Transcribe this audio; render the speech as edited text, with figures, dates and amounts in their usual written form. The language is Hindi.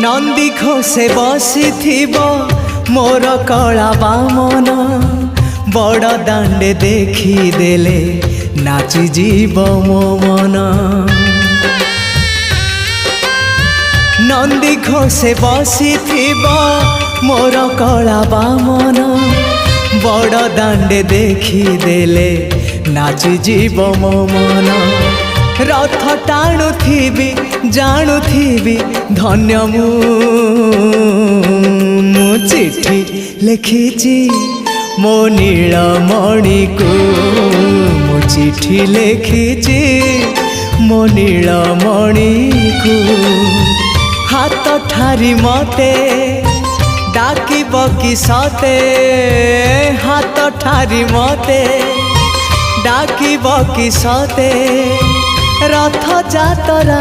नंदी घोषे बसी मोर कला बामन बड़ दांडे देखी देले नाची जीव मो मन। नंदी घोषे बसी मोर कला बामन बड़ दांडे देखी देले नाची जीव मो मन। रथ टाणुथिबी जाणुथिबी धन्य मु चिट्ठी लिखिची मो नीलमणि को मु चिट्ठी लिखिची मो नीलमणि को। हाथ ठारी मते डाकिब कि सते हाथ ठारी मते डाकिब कि सते रथ जातरा।